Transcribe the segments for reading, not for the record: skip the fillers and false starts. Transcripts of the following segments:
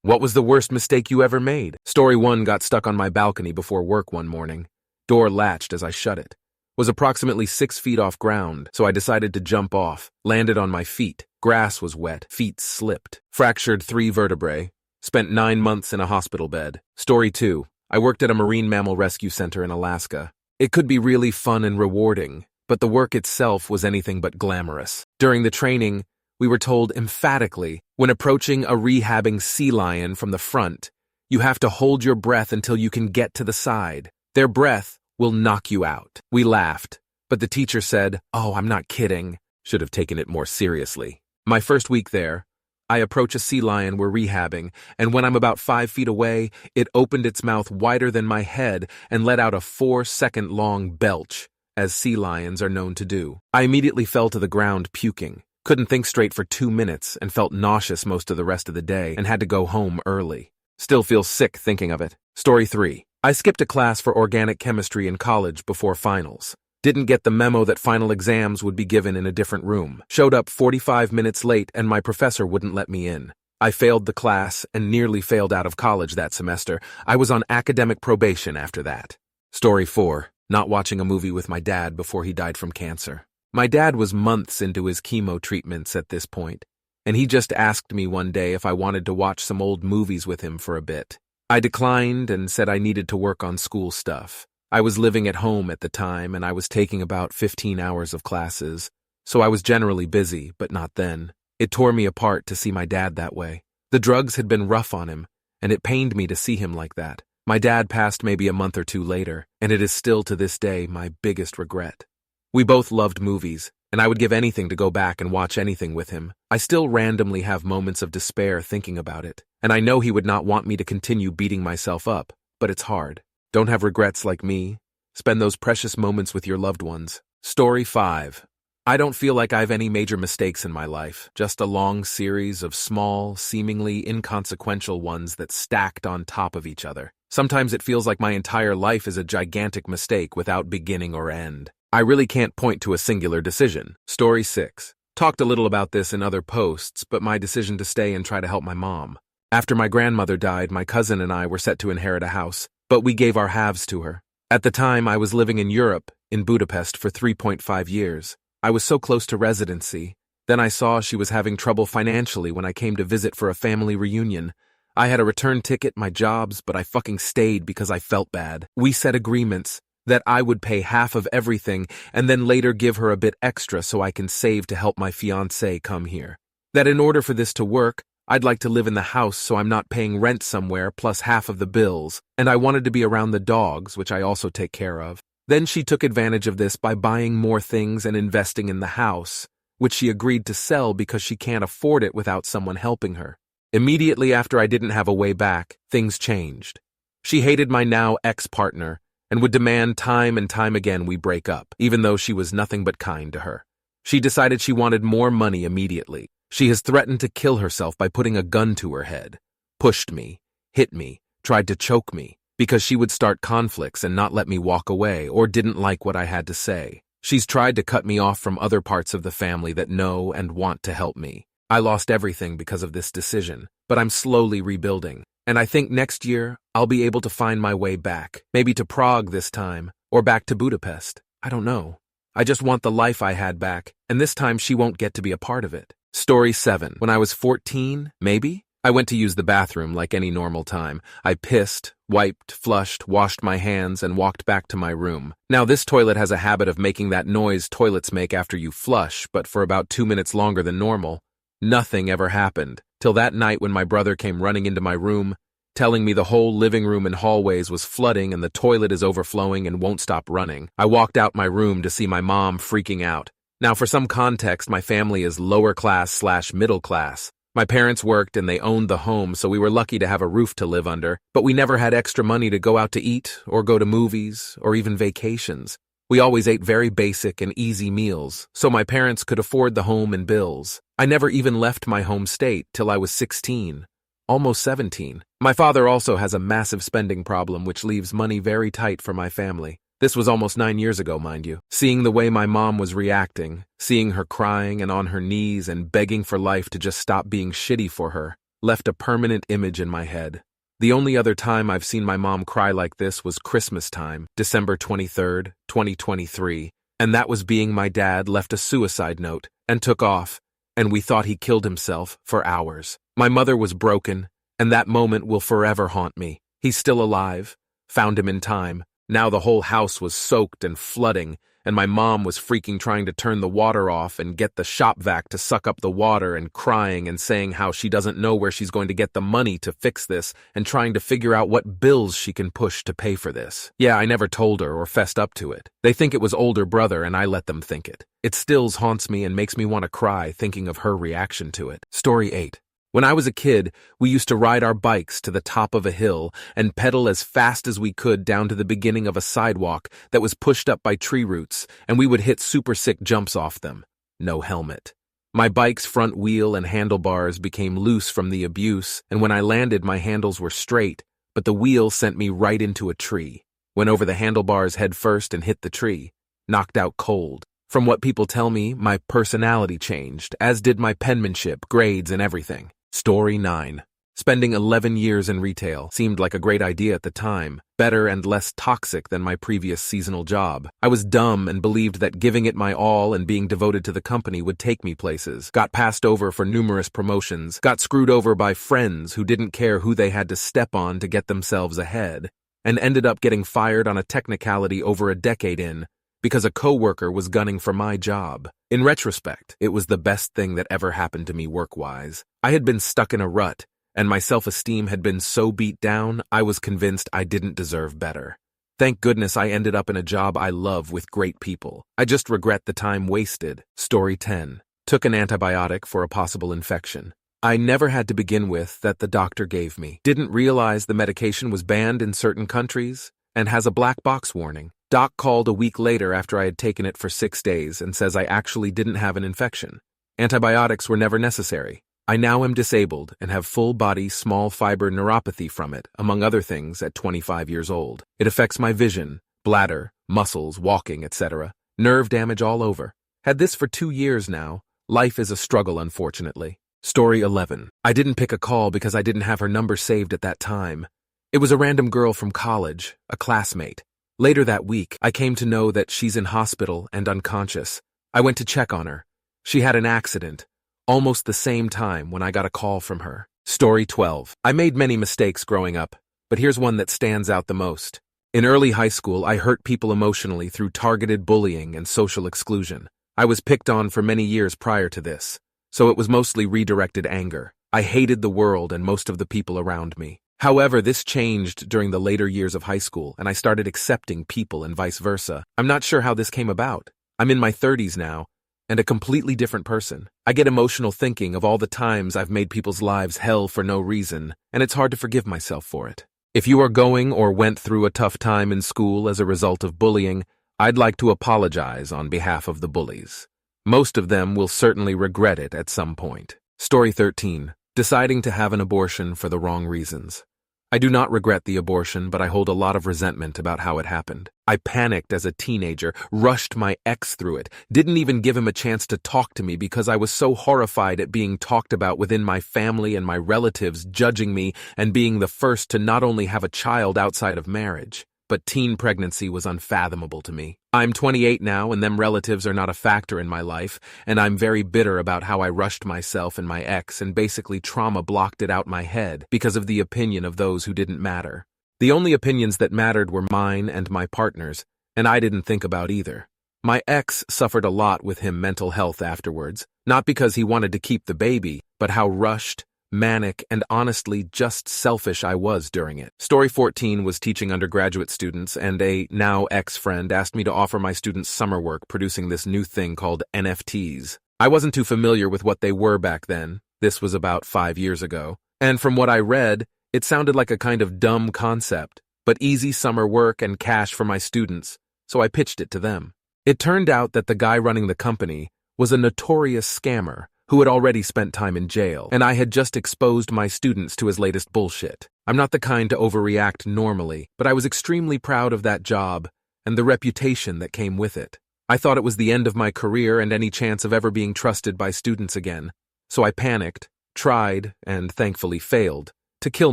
What was the worst mistake you ever made? Story 1 got stuck on my balcony before work one morning. Door latched as I shut it. Was approximately 6 feet off ground, so I decided to jump off. Landed on my feet. Grass was wet. Feet slipped. Fractured 3 vertebrae. Spent 9 months in a hospital bed. Story 2. I worked at a marine mammal rescue center in Alaska. It could be really fun and rewarding, but the work itself was anything but glamorous. During the training, we were told emphatically, when approaching a rehabbing sea lion from the front, you have to hold your breath until you can get to the side. Their breath will knock you out. We laughed, but the teacher said, "Oh, I'm not kidding." Should have taken it more seriously. My first week there, I approach a sea lion we're rehabbing, and when I'm about 5 feet away, it opened its mouth wider than my head and let out a 4-second-long belch, as sea lions are known to do. I immediately fell to the ground puking. Couldn't think straight for 2 minutes and felt nauseous most of the rest of the day and had to go home early. Still feel sick thinking of it. Story 3. I skipped a class for organic chemistry in college before finals. Didn't get the memo that final exams would be given in a different room. Showed up 45 minutes late and my professor wouldn't let me in. I failed the class and nearly failed out of college that semester. I was on academic probation after that. Story 4. Not watching a movie with my dad before he died from cancer. My dad was months into his chemo treatments at this point, and he just asked me one day if I wanted to watch some old movies with him for a bit. I declined and said I needed to work on school stuff. I was living at home at the time, and I was taking about 15 hours of classes, so I was generally busy, but not then. It tore me apart to see my dad that way. The drugs had been rough on him, and it pained me to see him like that. My dad passed maybe a month or two later, and it is still to this day my biggest regret. We both loved movies, and I would give anything to go back and watch anything with him. I still randomly have moments of despair thinking about it, and I know he would not want me to continue beating myself up, but it's hard. Don't have regrets like me. Spend those precious moments with your loved ones. Story 5. I don't feel like I have any major mistakes in my life, just a long series of small, seemingly inconsequential ones that stacked on top of each other. Sometimes it feels like my entire life is a gigantic mistake without beginning or end. I really can't point to a singular decision. Story 6. Talked a little about this in other posts, but my decision to stay and try to help my mom. After my grandmother died, my cousin and I were set to inherit a house, but we gave our halves to her. At the time, I was living in Europe, in Budapest, for 3.5 years. I was so close to residency. Then I saw she was having trouble financially when I came to visit for a family reunion. I had a return ticket, my jobs, but I fucking stayed because I felt bad. We set agreements that I would pay half of everything and then later give her a bit extra so I can save to help my fiancé come here. That in order for this to work, I'd like to live in the house so I'm not paying rent somewhere plus half of the bills, and I wanted to be around the dogs, which I also take care of. Then she took advantage of this by buying more things and investing in the house, which she agreed to sell because she can't afford it without someone helping her. Immediately after I didn't have a way back, things changed. She hated my now ex-partner and would demand time and time again we break up, even though she was nothing but kind to her. She decided she wanted more money immediately. She has threatened to kill herself by putting a gun to her head, pushed me, hit me, tried to choke me, because she would start conflicts and not let me walk away or didn't like what I had to say. She's tried to cut me off from other parts of the family that know and want to help me. I lost everything because of this decision, but I'm slowly rebuilding. And I think next year, I'll be able to find my way back, maybe to Prague this time, or back to Budapest. I don't know. I just want the life I had back, and this time she won't get to be a part of it. Story 7. When I was 14, maybe? I went to use the bathroom like any normal time. I pissed, wiped, flushed, washed my hands, and walked back to my room. Now this toilet has a habit of making that noise toilets make after you flush, but for about 2 minutes longer than normal. Nothing ever happened, till that night when my brother came running into my room, telling me the whole living room and hallways was flooding and the toilet is overflowing and won't stop running. I walked out my room to see my mom freaking out. Now for some context, my family is lower class/middle class. My parents worked and they owned the home, so we were lucky to have a roof to live under, but we never had extra money to go out to eat or go to movies or even vacations. We always ate very basic and easy meals, so my parents could afford the home and bills. I never even left my home state till I was 16, almost 17. My father also has a massive spending problem which leaves money very tight for my family. This was almost 9 years ago, mind you. Seeing the way my mom was reacting, seeing her crying and on her knees and begging for life to just stop being shitty for her, left a permanent image in my head. The only other time I've seen my mom cry like this was Christmas time, December 23rd, 2023, and that was being my dad left a suicide note and took off, and we thought he killed himself for hours. My mother was broken, and that moment will forever haunt me. He's still alive. Found him in time. Now the whole house was soaked and flooding, and my mom was freaking trying to turn the water off and get the shop vac to suck up the water and crying and saying how she doesn't know where she's going to get the money to fix this and trying to figure out what bills she can push to pay for this. Yeah, I never told her or fessed up to it. They think it was older brother and I let them think it. It still haunts me and makes me want to cry thinking of her reaction to it. Story 8. When I was a kid, we used to ride our bikes to the top of a hill and pedal as fast as we could down to the beginning of a sidewalk that was pushed up by tree roots, and we would hit super sick jumps off them. No helmet. My bike's front wheel and handlebars became loose from the abuse, and when I landed, my handles were straight, but the wheel sent me right into a tree. Went over the handlebars head first and hit the tree. Knocked out cold. From what people tell me, my personality changed, as did my penmanship, grades, and everything. Story 9. Spending 11 years in retail seemed like a great idea at the time, better and less toxic than my previous seasonal job. I was dumb and believed that giving it my all and being devoted to the company would take me places. Got passed over for numerous promotions, got screwed over by friends who didn't care who they had to step on to get themselves ahead, and ended up getting fired on a technicality over a decade in, because a coworker was gunning for my job. In retrospect, it was the best thing that ever happened to me work-wise. I had been stuck in a rut, and my self-esteem had been so beat down, I was convinced I didn't deserve better. Thank goodness I ended up in a job I love with great people. I just regret the time wasted. Story 10. Took an antibiotic for a possible infection. I never had to begin with that the doctor gave me. Didn't realize the medication was banned in certain countries and has a black box warning. Doc called a week later after I had taken it for 6 days and says I actually didn't have an infection. Antibiotics were never necessary. I now am disabled and have full-body small fiber neuropathy from it, among other things, at 25 years old. It affects my vision, bladder, muscles, walking, etc. Nerve damage all over. Had this for 2 years now. Life is a struggle, unfortunately. Story 11. I didn't pick a call because I didn't have her number saved at that time. It was a random girl from college, a classmate. Later that week, I came to know that she's in hospital and unconscious. I went to check on her. She had an accident, almost the same time when I got a call from her. Story 12. I made many mistakes growing up, but here's one that stands out the most. In early high school, I hurt people emotionally through targeted bullying and social exclusion. I was picked on for many years prior to this, so it was mostly redirected anger. I hated the world and most of the people around me. However, this changed during the later years of high school, and I started accepting people and vice versa. I'm not sure how this came about. I'm in my 30s now, and a completely different person. I get emotional thinking of all the times I've made people's lives hell for no reason, and it's hard to forgive myself for it. If you are going or went through a tough time in school as a result of bullying, I'd like to apologize on behalf of the bullies. Most of them will certainly regret it at some point. Story 13. Deciding to have an abortion for the wrong reasons. I do not regret the abortion, but I hold a lot of resentment about how it happened. I panicked as a teenager, rushed my ex through it, didn't even give him a chance to talk to me because I was so horrified at being talked about within my family and my relatives judging me and being the first to not only have a child outside of marriage, but teen pregnancy was unfathomable to me. I'm 28 now, and them relatives are not a factor in my life, and I'm very bitter about how I rushed myself and my ex and basically trauma-blocked it out my head because of the opinion of those who didn't matter. The only opinions that mattered were mine and my partner's, and I didn't think about either. My ex suffered a lot with him mental health afterwards, not because he wanted to keep the baby, but how rushed, manic, and honestly just selfish I was during it. Story 14 was teaching undergraduate students, and a now ex-friend asked me to offer my students summer work producing this new thing called NFTs. I wasn't too familiar with what they were back then. This was about 5 years ago. And from what I read, it sounded like a kind of dumb concept, but easy summer work and cash for my students, so I pitched it to them. It turned out that the guy running the company was a notorious scammer who had already spent time in jail, and I had just exposed my students to his latest bullshit. I'm not the kind to overreact normally, but I was extremely proud of that job and the reputation that came with it. I thought it was the end of my career and any chance of ever being trusted by students again, so I panicked, tried, and thankfully failed, to kill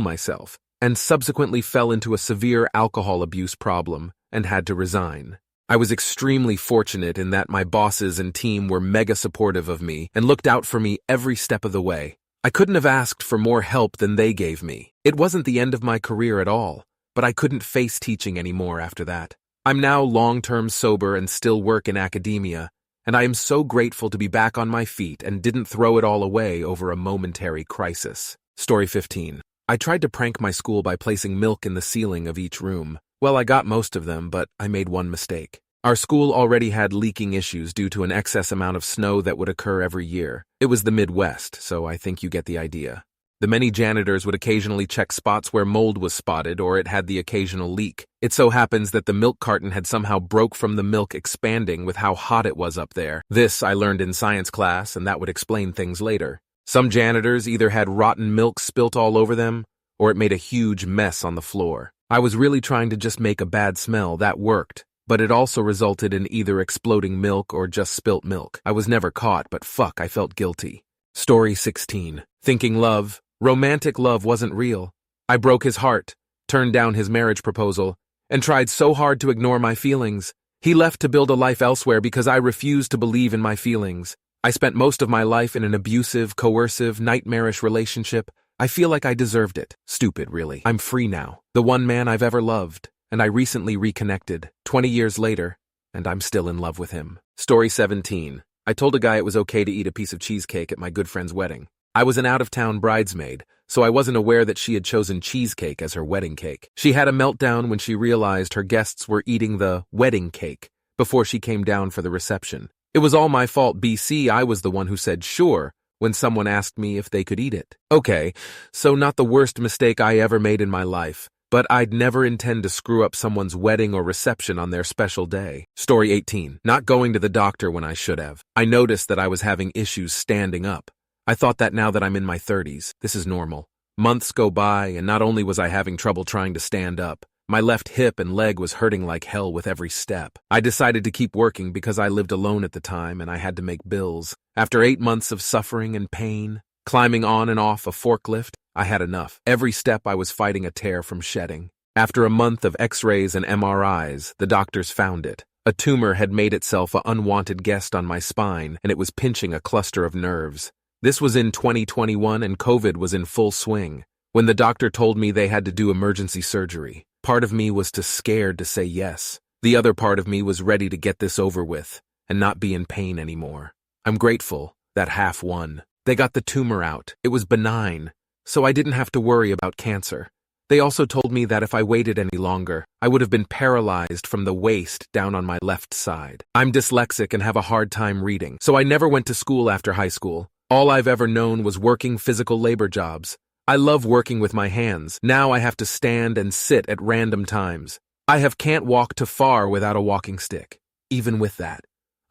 myself, and subsequently fell into a severe alcohol abuse problem and had to resign. I was extremely fortunate in that my bosses and team were mega supportive of me and looked out for me every step of the way. I couldn't have asked for more help than they gave me. It wasn't the end of my career at all, but I couldn't face teaching anymore after that. I'm now long-term sober and still work in academia, and I am so grateful to be back on my feet and didn't throw it all away over a momentary crisis. Story 15. I tried to prank my school by placing milk in the ceiling of each room. Well, I got most of them, but I made one mistake. Our school already had leaking issues due to an excess amount of snow that would occur every year. It was the Midwest, so I think you get the idea. The many janitors would occasionally check spots where mold was spotted or it had the occasional leak. It so happens that the milk carton had somehow broke from the milk expanding with how hot it was up there. This I learned in science class, and that would explain things later. Some janitors either had rotten milk spilt all over them, or it made a huge mess on the floor. I was really trying to just make a bad smell. That worked, but it also resulted in either exploding milk or just spilt milk. I was never caught, but fuck, I felt guilty. Story 16. Thinking love. Romantic love wasn't real. I broke his heart, turned down his marriage proposal, and tried so hard to ignore my feelings. He left to build a life elsewhere because I refused to believe in my feelings. I spent most of my life in an abusive, coercive, nightmarish relationship. I feel like I deserved it. Stupid, really. I'm free now. The one man I've ever loved, and I recently reconnected, 20 years later, and I'm still in love with him. Story 17. I told a guy it was okay to eat a piece of cheesecake at my good friend's wedding. I was an out-of-town bridesmaid, so I wasn't aware that she had chosen cheesecake as her wedding cake. She had a meltdown when she realized her guests were eating the wedding cake before she came down for the reception. It was all my fault, BC. I was the one who said sure when someone asked me if they could eat it. Okay, so not the worst mistake I ever made in my life, but I'd never intend to screw up someone's wedding or reception on their special day. Story 18. Not going to the doctor when I should have. I noticed that I was having issues standing up. I thought that now that I'm in my 30s, this is normal. Months go by, and not only was I having trouble trying to stand up, my left hip and leg was hurting like hell with every step. I decided to keep working because I lived alone at the time and I had to make bills. After 8 months of suffering and pain, climbing on and off a forklift, I had enough. Every step I was fighting a tear from shedding. After a month of x-rays and MRIs, the doctors found it. A tumor had made itself an unwanted guest on my spine, and it was pinching a cluster of nerves. This was in 2021 and COVID was in full swing. When the doctor told me they had to do emergency surgery, part of me was too scared to say yes. The other part of me was ready to get this over with and not be in pain anymore. I'm grateful that half won. They got the tumor out. It was benign, so I didn't have to worry about cancer. They also told me that if I waited any longer, I would have been paralyzed from the waist down on my left side. I'm dyslexic and have a hard time reading, so I never went to school after high school. All I've ever known was working physical labor jobs. I love working with my hands. Now I have to stand and sit at random times. I can't walk too far without a walking stick. Even with that,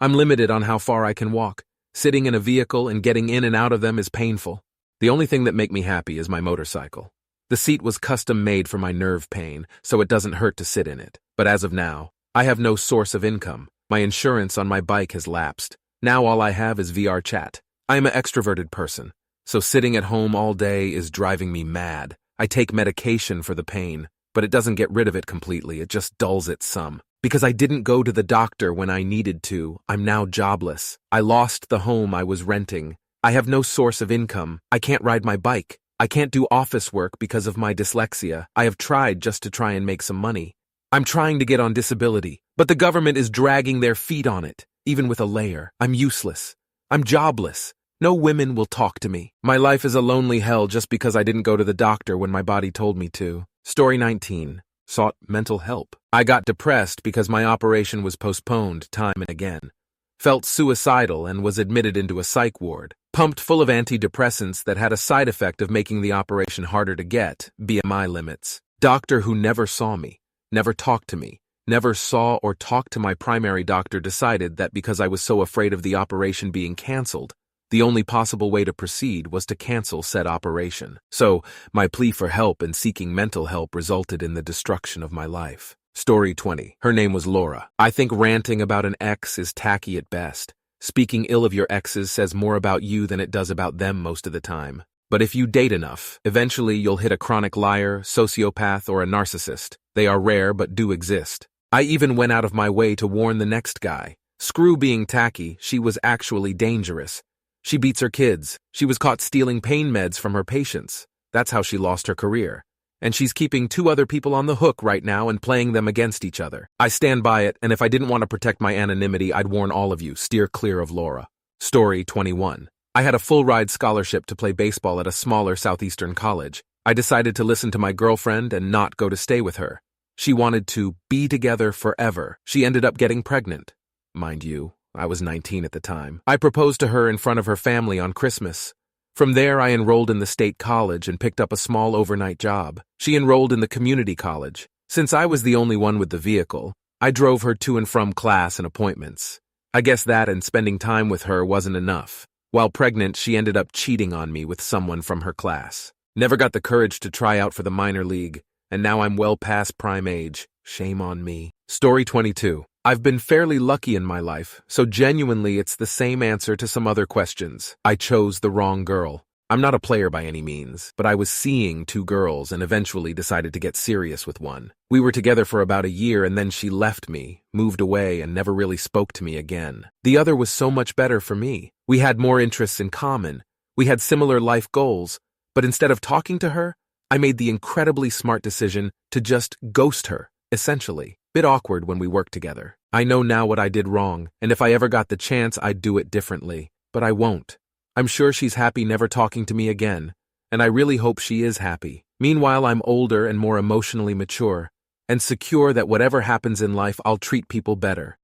I'm limited on how far I can walk. Sitting in a vehicle and getting in and out of them is painful. The only thing that makes me happy is my motorcycle. The seat was custom made for my nerve pain, so it doesn't hurt to sit in it. But as of now, I have no source of income. My insurance on my bike has lapsed. Now all I have is VR chat. I am an extroverted person, so sitting at home all day is driving me mad. I take medication for the pain, but it doesn't get rid of it completely, it just dulls it some. Because I didn't go to the doctor when I needed to, I'm now jobless. I lost the home I was renting. I have no source of income. I can't ride my bike. I can't do office work because of my dyslexia. I have tried just to try and make some money. I'm trying to get on disability, but the government is dragging their feet on it, even with a layer. I'm useless. I'm jobless. No women will talk to me. My life is a lonely hell just because I didn't go to the doctor when my body told me to. Story 19. Sought mental help. I got depressed because my operation was postponed time and again. Felt suicidal and was admitted into a psych ward. Pumped full of antidepressants that had a side effect of making the operation harder to get, BMI limits. Doctor who never saw me, never talked to me, never saw or talked to my primary doctor decided that because I was so afraid of the operation being canceled, the only possible way to proceed was to cancel said operation. So, my plea for help and seeking mental help resulted in the destruction of my life. Story 20. Her name was Laura. I think ranting about an ex is tacky at best. Speaking ill of your exes says more about you than it does about them most of the time. But if you date enough, eventually you'll hit a chronic liar, sociopath, or a narcissist. They are rare but do exist. I even went out of my way to warn the next guy. Screw being tacky, she was actually dangerous. She beats her kids. She was caught stealing pain meds from her patients. That's how she lost her career. And she's keeping 2 other people on the hook right now and playing them against each other. I stand by it, and if I didn't want to protect my anonymity, I'd warn all of you, steer clear of Laura. Story 21. I had a full-ride scholarship to play baseball at a smaller southeastern college. I decided to listen to my girlfriend and not go to stay with her. She wanted to be together forever. She ended up getting pregnant. Mind you, I was 19 at the time. I proposed to her in front of her family on Christmas. From there, I enrolled in the state college and picked up a small overnight job. She enrolled in the community college. Since I was the only one with the vehicle, I drove her to and from class and appointments. I guess that and spending time with her wasn't enough. While pregnant, she ended up cheating on me with someone from her class. Never got the courage to try out for the minor league, and now I'm well past prime age. Shame on me. Story 22. I've been fairly lucky in my life, so genuinely it's the same answer to some other questions. I chose the wrong girl. I'm not a player by any means, but I was seeing 2 girls and eventually decided to get serious with one. We were together for about a year and then she left me, moved away, and never really spoke to me again. The other was so much better for me. We had more interests in common. We had similar life goals, but instead of talking to her, I made the incredibly smart decision to just ghost her, essentially. Bit awkward when we worked together. I know now what I did wrong, and if I ever got the chance, I'd do it differently. But I won't. I'm sure she's happy never talking to me again, and I really hope she is happy. Meanwhile, I'm older and more emotionally mature, and secure that whatever happens in life, I'll treat people better.